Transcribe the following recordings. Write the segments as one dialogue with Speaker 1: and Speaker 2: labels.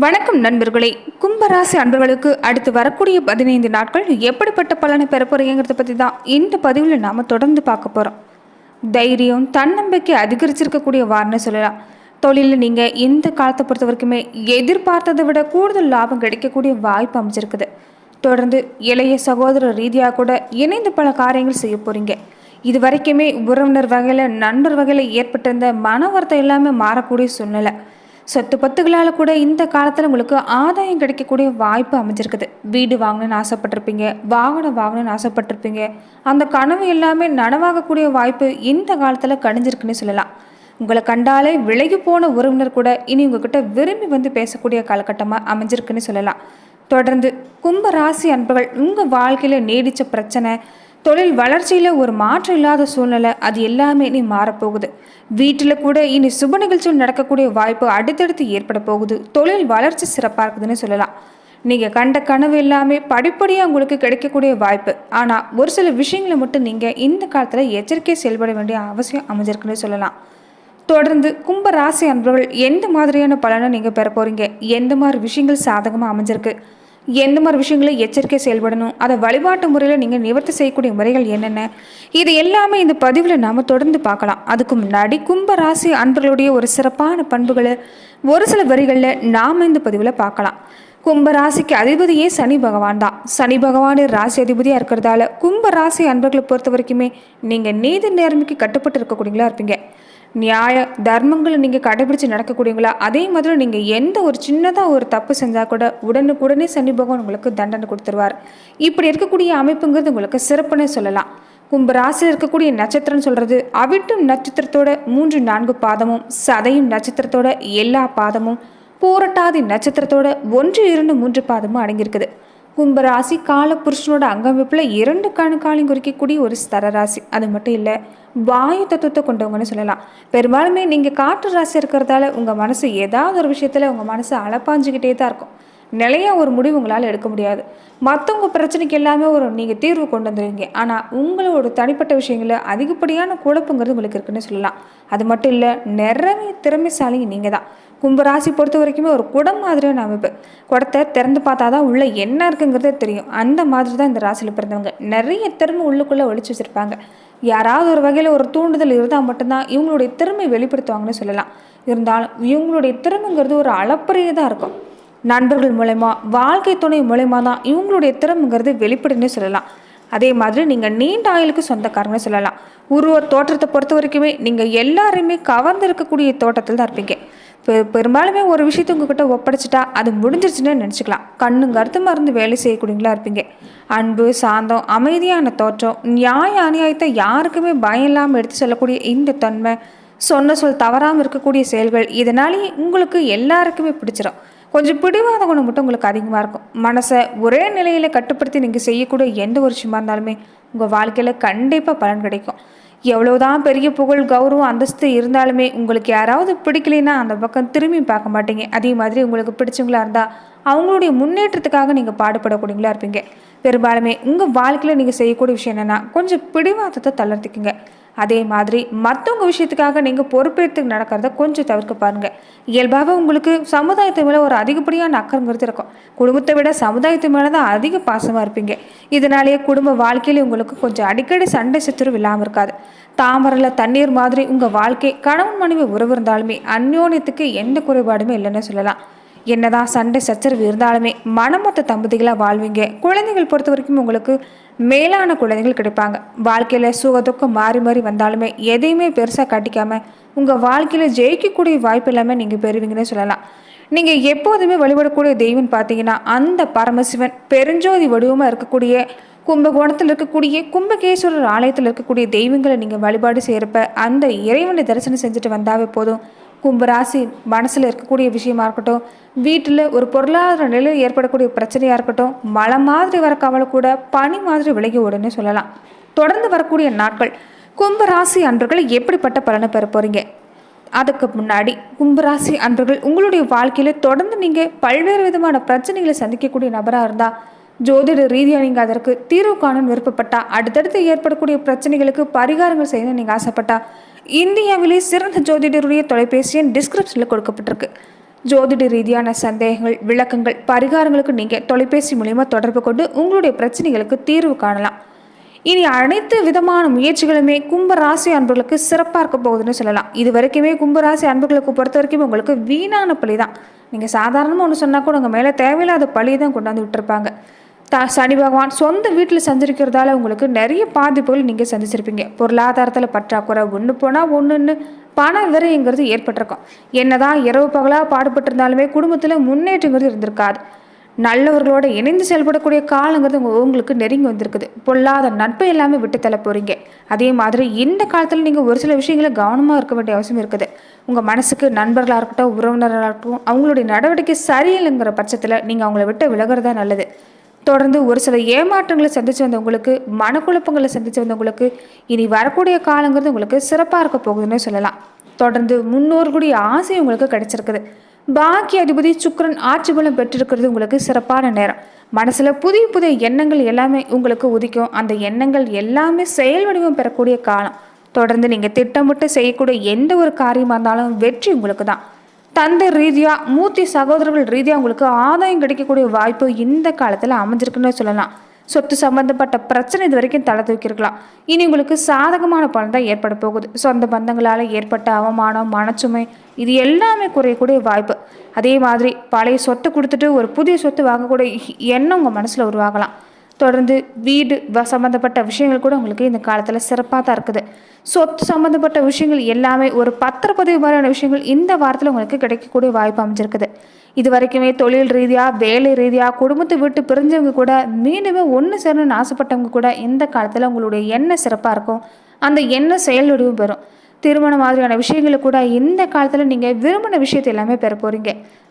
Speaker 1: வணக்கம் நண்பர்களே. கும்பராசி அன்பர்களுக்கு அடுத்து வரக்கூடிய 15 நாட்கள் எப்படிப்பட்ட பலனை பெற போறீங்கிறத பற்றி தான் இந்த பதிவில் நாம் தொடர்ந்து பார்க்க போகிறோம். தைரியம் தன்னம்பிக்கை அதிகரிச்சிருக்கக்கூடிய வாரம்னு சொல்லலாம். தொழிலில் நீங்கள் இந்த காலத்தை பொறுத்த வரைக்குமே எதிர்பார்த்ததை விட கூடுதல் லாபம் கிடைக்கக்கூடிய வாய்ப்பு அமைச்சிருக்குது. தொடர்ந்து இளைய சகோதர ரீதியாக கூட இணைந்து பல காரியங்கள் செய்ய போகிறீங்க. இது வரைக்குமே உறவினர் வகையில் நண்பர் வகையில் ஏற்பட்டிருந்த மன வருத்தம் எல்லாமே மாறக்கூடிய சூழ்நிலை. சொத்து பத்துகளால் கூட இந்த காலத்தில் உங்களுக்கு ஆதாயம் கிடைக்கக்கூடிய வாய்ப்பு அமைஞ்சிருக்குது. வீடு வாங்கணும்னு ஆசைப்பட்டிருப்பீங்க, வாகனம் வாங்கணும்னு ஆசைப்பட்டிருப்பீங்க. அந்த கனவு எல்லாமே நனவாகக்கூடிய வாய்ப்பு இந்த காலத்தில் கணிஞ்சிருக்குன்னு சொல்லலாம். உங்களை கண்டாலே விலகி போன உறவினர் கூட இனி உங்ககிட்ட விரும்பி வந்து பேசக்கூடிய காலகட்டமாக அமைஞ்சிருக்குன்னு சொல்லலாம். தொடர்ந்து கும்ப ராசி அன்பர்கள் உங்கள் வாழ்க்கையில் நீடித்த பிரச்சனை, தொழில் வளர்ச்சியில் ஒரு மாற்றம் இல்லாத சூழ்நிலை, அது எல்லாமே இனி மாறப்போகுது. வீட்டில் கூட இனி சுப நிகழ்ச்சிகள் நடக்கக்கூடிய வாய்ப்பு அடுத்தடுத்து ஏற்பட போகுது. தொழில் வளர்ச்சி சிறப்பாக இருக்குதுன்னு சொல்லலாம். நீங்கள் கண்ட கனவு எல்லாமே படிப்படியாக உங்களுக்கு கிடைக்கக்கூடிய வாய்ப்பு. ஆனால் ஒரு சில விஷயங்களை மட்டும் நீங்கள் இந்த காலத்தில் எச்சரிக்கை செயல்பட வேண்டிய அவசியம் அமைஞ்சிருக்குன்னு சொல்லலாம். தொடர்ந்து கும்ப ராசி அன்பர்கள் எந்த மாதிரியான பலனை நீங்கள் பெற போகிறீங்க, எந்த மாதிரி விஷயங்கள் சாதகமாக அமைஞ்சிருக்கு, எந்த மாதிரி விஷயங்களை எச்சரிக்கை செயல்படணும், அதை வழிபாட்டு முறையில் நீங்கள் நிவர்த்தி செய்யக்கூடிய முறைகள் என்னென்ன, இது எல்லாமே இந்த பதிவில் நாம் தொடர்ந்து பார்க்கலாம். அதுக்கு முன்னாடி கும்ப ராசி அன்பர்களுடைய ஒரு சிறப்பான பண்புகளை ஒரு சில வரிகளில் நாம் இந்த பதிவில் பார்க்கலாம். கும்ப ராசிக்கு அதிபதியே சனி பகவான் தான். சனி பகவான் ராசி அதிபதியாக இருக்கிறதால கும்ப ராசி அன்பர்களை பொறுத்த வரைக்குமே நீங்கள் நீதி நேர்மைக்கு கட்டுப்பட்டு இருக்கக்கூடியங்களா இருப்பீங்க. நியாய தர்மங்களை நீங்கள் கடைபிடிச்சு நடக்கக்கூடியவங்களா, அதே மாதிரி நீங்கள் எந்த ஒரு சின்னதாக ஒரு தப்பு செஞ்சால் கூட உடனுக்குடனே சனி பகவான் உங்களுக்கு தண்டனை கொடுத்துருவார். இப்படி இருக்கக்கூடிய அமைப்புங்கிறது உங்களுக்கு சிறப்புன்னு சொல்லலாம். கும்ப ராசியில் இருக்கக்கூடிய நட்சத்திரம்னு சொல்கிறது அவிட்டும் நட்சத்திரத்தோட 3, 4 பாதமும், சதையும் நட்சத்திரத்தோட எல்லா பாதமும், பூரட்டாதி நட்சத்திரத்தோட 1, 2, 3 பாதமும் அடங்கியிருக்குது. கும்பராசி கால புருஷனோட அங்கமைப்பில் 2 கணுக்காலையும் குறிக்கக்கூடிய ஒரு ஸ்தரராசி. அது மட்டும் இல்லை, வாயு தத்துவத்தை கொண்டவங்கன்னு சொல்லலாம். பெரும்பாலுமே நீங்கள் காற்று ராசி இருக்கிறதால உங்கள் மனசு ஏதாவது ஒரு விஷயத்தில் உங்கள் மனசு அலப்பாஞ்சிக்கிட்டே தான் இருக்கும். நிலையாக ஒரு முடிவு உங்களால் எடுக்க முடியாது. மற்றவங்க பிரச்சனைக்கு எல்லாமே நீங்கள் தீர்வு கொண்டு வந்துடுவீங்க. ஆனால் உங்களோட தனிப்பட்ட விஷயங்களில் அதிகப்படியான குழப்பங்கிறது உங்களுக்கு இருக்குன்னு சொல்லலாம். அது மட்டும் இல்லை, நிறைய திறமைசாலிங்க நீங்கள் தான். கும்பராசி பொறுத்த வரைக்குமே ஒரு குடம் மாதிரியான அமைப்பு. குடத்தை திறந்து பார்த்தா தான் உள்ளே என்ன இருக்குங்கிறதே தெரியும். அந்த மாதிரி தான் இந்த ராசியில் பிறந்தவங்க. நிறைய திறமை உள்ளுக்குள்ளே ஒழிச்சு வச்சுருப்பாங்க. யாராவது ஒரு வகையில் ஒரு தூண்டுதல் இருந்தால் மட்டும்தான் இவங்களுடைய திறமை வெளிப்படுத்துவாங்கன்னு சொல்லலாம். இருந்தாலும் இவங்களுடைய திறமைங்கிறது ஒரு அளப்பரியதாக இருக்கும். நண்பர்கள் மூலயமா, வாழ்க்கை துணை மூலயமா தான் இவங்களுடைய திறமைங்கிறது வெளிப்படுன்னு சொல்லலாம். அதே மாதிரி நீங்கள் நீண்ட ஆயுளுக்கு சொந்தக்காரங்கன்னு சொல்லலாம். உருவ தோற்றத்தை பொறுத்த வரைக்குமே நீங்கள் எல்லாருமே கவர்ந்து இருக்கக்கூடிய தோட்டத்தில் தான் இருப்பீங்க. பெரும்பாலுமே ஒரு விஷயத்தை உங்ககிட்ட ஒப்படைச்சிட்டா அது முடிஞ்சிருச்சுன்னு நினச்சிக்கலாம். கண்ணும் கருத்துமாக இருந்து வேலை செய்யக்கூடியங்களா இருப்பீங்க. அன்பு, சாந்தம், அமைதியான தோற்றம், நியாய அநியாயத்தை யாருக்குமே பயம் இல்லாமல் எடுத்து சொல்லக்கூடிய இந்த தன்மை, சொன்ன சொல் தவறாமல் இருக்கக்கூடிய செயல்கள், இதனாலேயே உங்களுக்கு எல்லாருக்குமே பிடிச்சிடும். கொஞ்சம் பிடிவாத குணம் மட்டும் உங்களுக்கு அதிகமாக இருக்கும். மனசை ஒரே நிலையில் கட்டுப்படுத்தி நீங்கள் செய்யக்கூடிய எந்த ஒரு விஷயமா இருந்தாலுமே உங்கள் வாழ்க்கையில் கண்டிப்பாக பலன் கிடைக்கும். எவ்வளோதான் பெரிய புகழ், கௌரவம், அந்தஸ்து இருந்தாலுமே உங்களுக்கு யாராவது பிடிக்கலைன்னா அந்த பக்கம் திரும்பி பார்க்க மாட்டீங்க. அதே மாதிரி உங்களுக்கு பிடிச்சவங்களா இருந்தால் அவங்களுடைய முன்னேற்றத்துக்காக நீங்கள் பாடுபடக்கூடியவங்களா இருப்பீங்க. பெரும்பாலுமே உங்கள் வாழ்க்கையில் நீங்கள் செய்யக்கூடிய விஷயம் என்னென்னா கொஞ்சம் பிடிவாதத்தை தளர்த்திக்குங்க. அதே மாதிரி மற்றவங்க விஷயத்துக்காக நீங்கள் பொறுப்பேற்று நடக்கிறத கொஞ்சம் தவிர்க்க பாருங்கள். இயல்பாக உங்களுக்கு சமுதாயத்தை மேலே ஒரு அதிகப்படியான அக்கறைங்கிறது இருக்கும். குடும்பத்தை விட சமுதாயத்து மேலே தான் அதிக பாசமாக இருப்பீங்க. இதனாலேயே குடும்ப வாழ்க்கையில் உங்களுக்கு கொஞ்சம் அடிக்கடி சண்டை சச்சரவு இல்லாமல் இருக்காது. தாமரையில் தண்ணீர் மாதிரி உங்கள் வாழ்க்கை கணவன் மனைவி உறவு இருந்தாலுமே அந்யோன்யத்துக்கு எந்த குறைபாடுமே இல்லைன்னு சொல்லலாம். என்னதான் சண்டை சச்சரவு இருந்தாலுமே மனமொத்த தம்பதிகளாக வாழ்வீங்க. குழந்தைகள் பொறுத்த வரைக்கும் உங்களுக்கு மேலான குழந்தைகள் கிடைப்பாங்க. வாழ்க்கையில் சுகதுக்கம் மாறி மாறி வந்தாலுமே எதையுமே பெருசாக காட்டிக்காமல் உங்கள் வாழ்க்கையில் ஜெயிக்கக்கூடிய வாய்ப்பு எல்லாமே நீங்கள் பெறுவீங்கன்னு சொல்லலாம். நீங்கள் எப்போதுமே வழிபடக்கூடிய தெய்வம் பார்த்தீங்கன்னா அந்த பரமசிவன் பெருஞ்சோதி வடிவமாக இருக்கக்கூடிய கும்பகோணத்தில் இருக்கக்கூடிய கும்பகேஸ்வரர் ஆலயத்தில் இருக்கக்கூடிய தெய்வங்களை நீங்கள் வழிபாடு செய்கிறப்ப அந்த இறைவனை தரிசனம் செஞ்சுட்டு வந்தாவே போதும். கும்பராசி மனசில் இருக்கக்கூடிய விஷயமா இருக்கட்டும், வீட்டில் ஒரு பொருளாதார நிலையில் ஏற்படக்கூடிய பிரச்சனையாக இருக்கட்டும், மழை மாதிரி வர கவலை கூட பனி மாதிரி விலகி ஓடுன்னு சொல்லலாம். தொடர்ந்து வரக்கூடிய நாட்கள் கும்பராசி அன்பர்கள் எப்படிப்பட்ட பலனை பெற போகிறீங்க? அதுக்கு முன்னாடி கும்பராசி அன்பர்கள் உங்களுடைய வாழ்க்கையில் தொடர்ந்து நீங்கள் பல்வேறு விதமான பிரச்சனைகளை சந்திக்கக்கூடிய நபராக இருந்தால், ஜோதிட ரீதியாக நீங்கள் அதற்கு தீர்வு காண விருப்பப்பட்டா, அடுத்தடுத்து ஏற்படக்கூடிய பிரச்சனைகளுக்கு பரிகாரங்கள் செய்யணும்னு நீங்கள் ஆசைப்பட்டா, இந்தியாவிலே சிறந்த ஜோதிடருடைய தொலைபேசி எண் டிஸ்கிரிப்ஷனில் கொடுக்கப்பட்டிருக்கு. ஜோதிட ரீதியான சந்தேகங்கள், விளக்கங்கள், பரிகாரங்களுக்கு நீங்கள் தொலைபேசி மூலிமா தொடர்பு கொண்டு உங்களுடைய பிரச்சனைகளுக்கு தீர்வு காணலாம். இனி அனைத்து விதமான முயற்சிகளுமே கும்பராசி அன்பர்களுக்கு சிறப்பாக இருக்க போகுதுன்னு சொல்லலாம். இது வரைக்குமே கும்பராசி அன்பர்களுக்கு பொறுத்த வரைக்கும் உங்களுக்கு வீணான பழி தான். நீங்கள் சாதாரணமாக ஒன்று சொன்னால் கூட உங்கள் மேலே தேவையில்லாத பழியை தான் கொண்டாந்து விட்டுருப்பாங்க. சனி பகவான் சொந்த வீட்டில் சஞ்சரிக்கிறதால உங்களுக்கு நிறைய பாதிப்புகள் நீங்கள் சந்திச்சிருப்பீங்க. பொருளாதாரத்தில் பற்றாக்குறை, ஒன்று போனால் ஒன்றுன்னு பண விரைங்கிறது ஏற்பட்டிருக்கும். என்னதான் இரவு பகலாக பாடுபட்டிருந்தாலுமே குடும்பத்தில் முன்னேற்றங்கிறது இருந்திருக்காது. நல்லவர்களோட இணைந்து செயல்படக்கூடிய காலங்கிறது உங்களுக்கு நெருங்கி வந்திருக்குது. பொல்லாத நட்பை எல்லாமே விட்டு தள்ள போகிறீங்க. அதே மாதிரி இந்த காலத்தில் நீங்கள் ஒரு சில விஷயங்களை கவனமாக இருக்க வேண்டிய அவசியம் இருக்குது. உங்கள் மனசுக்கு நண்பர்களாக இருக்கட்டும், உறவினர்களாக இருக்கட்டும், அவங்களுடைய நடவடிக்கை சரியில்லைங்கிற பட்சத்தில் நீங்கள் அவங்கள விட்டு விலகிறதா நல்லது. தொடர்ந்து ஒரு சில ஏமாற்றங்களை சந்தித்து வந்தவங்களுக்கு, மனக்குழப்பங்களை சந்தித்து வந்தவங்களுக்கு இனி வரக்கூடிய காலங்கிறது உங்களுக்கு சிறப்பாக இருக்க போகுதுன்னு சொல்லலாம். தொடர்ந்து முன்னோர்களுடைய ஆசை உங்களுக்கு கிடைச்சிருக்குது. பாக்கிய அதிபதி சுக்கிரன் ஆட்சி பலம் பெற்றிருக்கிறது உங்களுக்கு சிறப்பான நேரம். மனசில் புதிய புதிய எண்ணங்கள் எல்லாமே உங்களுக்கு உதிக்கும். அந்த எண்ணங்கள் எல்லாமே செயல் வடிவம் பெறக்கூடிய காலம். தொடர்ந்து நீங்கள் திட்டமிட்டு செய்யக்கூடிய எந்த ஒரு காரியமாக இருந்தாலும் வெற்றி உங்களுக்கு தான். தந்தை ரீதியாக, மூத்த சகோதரர்கள் ரீதியாக உங்களுக்கு ஆதாயம் கிடைக்கக்கூடிய வாய்ப்பு இந்த காலத்தில் அமைஞ்சிருக்குன்னு சொல்லலாம். சொத்து சம்பந்தப்பட்ட பிரச்சனை இது வரைக்கும் தலை தூக்கியிருக்கலாம். இனி உங்களுக்கு சாதகமான பலன் தான் ஏற்பட போகுது. சொந்த பந்தங்களால் ஏற்பட்ட அவமானம், மனச்சுமை இது எல்லாமே குறையக்கூடிய வாய்ப்பு. அதே மாதிரி பழைய சொத்தை கொடுத்துட்டு ஒரு புதிய சொத்து வாங்கக்கூடிய எண்ணம் உங்கள் மனசில் உருவாகலாம். தொடர்ந்து வீடு சம்மந்தப்பட்ட விஷயங்கள் கூட உங்களுக்கு இந்த காலத்தில் சிறப்பாக தான் இருக்குது. சொத்து சம்மந்தப்பட்ட விஷயங்கள் எல்லாமே ஒரு பத்திரப்பதிவு மாதிரியான விஷயங்கள் இந்த வாரத்தில் உங்களுக்கு கிடைக்கக்கூடிய வாய்ப்பு அமைஞ்சிருக்குது. இது வரைக்குமே தொழில் ரீதியாக, வேலை ரீதியாக, குடும்பத்தை விட்டு பிரிஞ்சவங்க கூட மீண்டுமே ஒன்று சேரணும்னு ஆசைப்பட்டவங்க கூட இந்த காலத்தில் உங்களுடைய எண்ணம் சிறப்பாக இருக்கும். அந்த எண்ணம் செயல் வடிவம் பெறும். திருமணம் மாதிரியான விஷயங்களை கூட இந்த காலத்தில் நீங்கள் விரும்பின விஷயத்தை எல்லாமே பெற போகிறீங்க.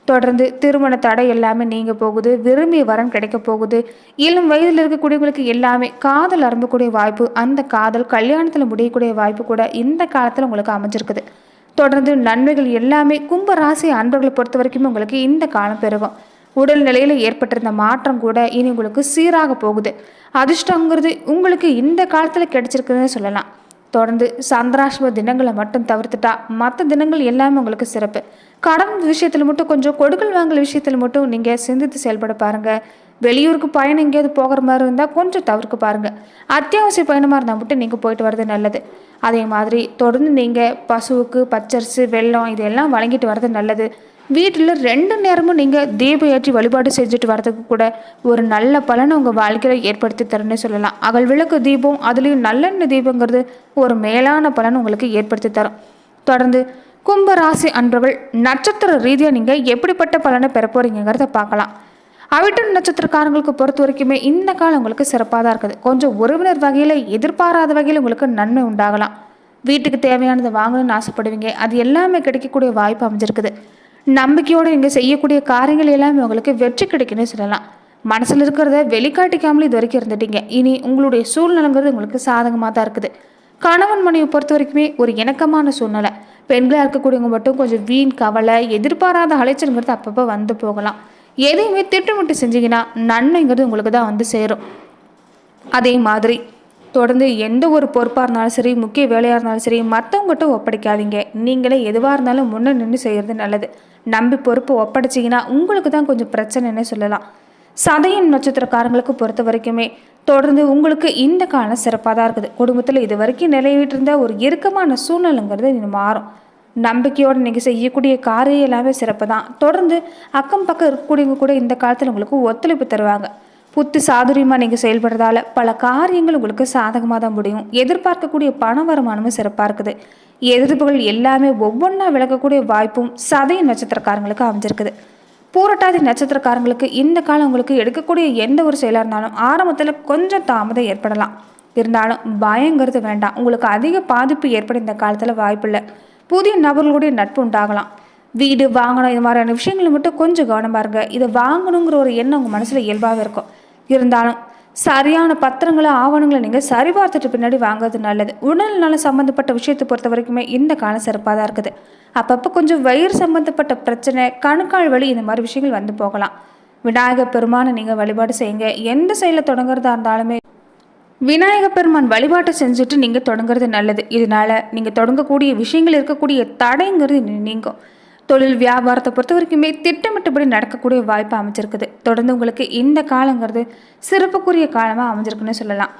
Speaker 1: தொடர்ந்து திருமண தடை எல்லாமே நீங்கள் போகுது. விரும்பிய வரன் கிடைக்க போகுது. இளம் வயதில் இருக்கக்கூடியவங்களுக்கு எல்லாமே காதல் ஆரம்பக்கூடிய வாய்ப்பு, அந்த காதல் கல்யாணத்தில் முடியக்கூடிய வாய்ப்பு கூட இந்த காலத்தில் உங்களுக்கு அமைஞ்சிருக்குது. தொடர்ந்து நன்மைகள் எல்லாமே கும்பராசி அன்பர்களை பொறுத்த வரைக்கும் உங்களுக்கு இந்த காலம் பெருகும். உடல் நிலையில் ஏற்பட்டிருந்த மாற்றம் கூட இனி உங்களுக்கு சீராக போகுது. அதிர்ஷ்டங்கிறது உங்களுக்கு இந்த காலத்தில் கிடைச்சிருக்குதுன்னு சொல்லலாம். தொடர்ந்து சந்திராஷ்டம தினங்களை மட்டும் தவிர்த்துட்டா மற்ற தினங்கள் எல்லாமே உங்களுக்கு சிறப்பு. கடன் விஷயத்தில் மட்டும் கொஞ்சம் கொடுக்கல் வாங்கல் விஷயத்தில் மட்டும் நீங்கள் சிந்தித்து செயல்பட பாருங்கள். வெளியூருக்கு பயணம் எங்கேயாவது போகிற மாதிரி இருந்தால் கொஞ்சம் தவிர்க்க பாருங்கள். அத்தியாவசிய பயணமாக இருந்தால் மட்டும் நீங்கள் போயிட்டு வர்றது நல்லது. அதே மாதிரி தொடர்ந்து நீங்கள் பசுவுக்கு பச்சரிசி, வெல்லம் இதெல்லாம் வழங்கிட்டு வர்றது நல்லது. வீட்டில் 2 நேரமும் நீங்கள் தீபம் ஏற்றி வழிபாடு செஞ்சுட்டு வர்றதுக்கு கூட ஒரு நல்ல பலனை உங்கள் வாழ்க்கையில் ஏற்படுத்தி தருன்னு சொல்லலாம். அகல் விளக்கு தீபம், அதுலேயும் நல்லெண்ணெய் தீபங்கிறது ஒரு மேலான பலன் உங்களுக்கு ஏற்படுத்தி தரும். தொடர்ந்து கும்பராசி அன்பர்கள் நட்சத்திர ரீதியாக நீங்கள் எப்படிப்பட்ட பலனை பெற போகிறீங்கிறத பார்க்கலாம். அவிட்டம் நட்சத்திரக்காரங்களுக்கு பொறுத்த வரைக்குமே இந்த காலம் உங்களுக்கு சிறப்பாக தான் இருக்குது. கொஞ்சம் உறவினர் வகையில் எதிர்பாராத வகையில் உங்களுக்கு நன்மை உண்டாகலாம். வீட்டுக்கு தேவையானதை வாங்கணும்னு ஆசைப்படுவீங்க. அது எல்லாமே கிடைக்கக்கூடிய வாய்ப்பு அமைஞ்சிருக்குது. நம்பிக்கையோடு நீங்கள் செய்யக்கூடிய காரியங்கள் எல்லாமே உங்களுக்கு வெற்றி கிடைக்குன்னு சொல்லலாம். மனசில் இருக்கிறத வெளிக்காட்டிக்காமலே இது வரைக்கும் இருந்துட்டீங்க. இனி உங்களுடைய சூழ்நிலைங்கிறது உங்களுக்கு சாதகமாக தான் இருக்குது. கணவன் மனைவி பொறுத்த வரைக்குமே ஒரு இணக்கமான சூழ்நிலை. பெண்களாக இருக்கக்கூடியவங்க மட்டும் கொஞ்சம் வீண் கவலை, எதிர்பாராத அலைச்சல்ங்கிறது அப்பப்போ வந்து போகலாம். எதையுமே திட்டமிட்டு செஞ்சீங்கன்னா நன்மைங்கிறது உங்களுக்கு தான் வந்து சேரும். அதே மாதிரி தொடர்ந்து எந்த ஒரு பொறுப்பாக இருந்தாலும் சரி, முக்கிய வேலையாக இருந்தாலும் சரி, மற்றவங்ககிட்ட ஒப்படைக்காதீங்க. நீங்களே எதுவாக இருந்தாலும் முன்னே நின்று செய்கிறது நல்லது. நம்பி பொறுப்பு ஒப்படைச்சிங்கன்னா உங்களுக்கு தான் கொஞ்சம் பிரச்சனைன்னு சொல்லலாம். சதயம் நட்சத்திரக்காரங்களுக்கு பொறுத்த வரைக்குமே தொடர்ந்து உங்களுக்கு இந்த காலம் சிறப்பாக தான் இருக்குது. குடும்பத்தில் இது வரைக்கும் நிலையிட்டு இருந்த ஒரு இறுக்கமான சூழ்நிலைங்கிறது இது மாறும். நம்பிக்கையோடு நீங்கள் செய்யக்கூடிய காரியம் எல்லாமே சிறப்பு தான். தொடர்ந்து அக்கம் பக்கம் இருக்கக்கூடியவங்க கூட இந்த காலத்தில் உங்களுக்கு ஒத்துழைப்பு தருவாங்க. புத்தி சாதுரியமாக நீங்கள் செயல்படுறதால பல காரியங்கள் உங்களுக்கு சாதகமாக தான் முடியும். எதிர்பார்க்கக்கூடிய பண வருமானமும் சிறப்பாக இருக்குது. எதிர்ப்புகள் எல்லாமே ஒவ்வொன்றா விளக்கக்கூடிய வாய்ப்பும் சதய நட்சத்திரக்காரங்களுக்கு அமைஞ்சிருக்குது. பூரட்டாதி நட்சத்திரக்காரங்களுக்கு இந்த காலம் உங்களுக்கு எடுக்கக்கூடிய எந்த ஒரு செயலாக இருந்தாலும் ஆரம்பத்தில் கொஞ்சம் தாமதம் ஏற்படலாம். இருந்தாலும் பயங்கிறது வேண்டாம். உங்களுக்கு அதிக பாதிப்பு ஏற்பட இந்த காலத்தில் வாய்ப்பு இல்லை. புதிய நபர்களுடைய நட்பு உண்டாகலாம். வீடு வாங்கணும் இது மாதிரியான விஷயங்களை மட்டும் கொஞ்சம் கவனமாக இருங்க. இதை வாங்கணுங்கிற ஒரு எண்ணம் உங்கள் மனசில் இயல்பாகவே இருக்கும். இருந்தாலும் சரியான பத்திரங்களை, ஆவணங்களை நீங்கள் சரிபார்த்துட்டு பின்னாடி வாங்குறது நல்லது. உடல் நலம் சம்மந்தப்பட்ட விஷயத்தை பொறுத்த வரைக்குமே இந்த காலம் சிறப்பாக தான் இருக்குது. அப்பப்போ கொஞ்சம் வயிறு சம்மந்தப்பட்ட பிரச்சனை, கணுக்கால் வலி இந்த மாதிரி விஷயங்கள் வந்து போகலாம். விநாயகர் பெருமானை நீங்கள் வழிபாடு செய்யுங்க. எந்த செயலை தொடங்குறதா இருந்தாலுமே விநாயகர் பெருமான் வழிபாட்டை செஞ்சுட்டு நீங்கள் தொடங்குறது நல்லது. இதனால் நீங்கள் தொடங்கக்கூடிய விஷயங்கள் இருக்கக்கூடிய தடைங்கிறது நீங்கும். தொழில் வியாபாரத்தை பொறுத்த வரைக்குமே திட்டமிட்டபடி நடக்கக்கூடிய வாய்ப்பு அமைஞ்சிருக்குது. தொடர்ந்து உங்களுக்கு இந்த காலங்கிறது சிறப்புக்குரிய காலமாக அமைஞ்சிருக்குன்னு சொல்லலாம்.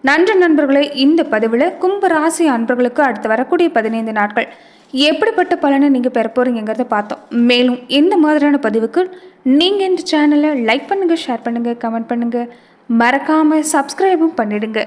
Speaker 1: நன்றி நண்பர்களே. இந்த பதிவில் கும்ப ராசி அன்பர்களுக்கு அடுத்து வரக்கூடிய 15 நாட்கள் எப்படிப்பட்ட பலனை நீங்கள் பெற போகிறீங்கிறத பார்த்தோம். மேலும் இந்த மாதிரியான பதிவுக்கு நீங்கள் இந்த சேனலை லைக் பண்ணுங்கள், ஷேர் பண்ணுங்கள், கமெண்ட் பண்ணுங்கள், மறக்காமல் சப்ஸ்கிரைபும் பண்ணிடுங்க.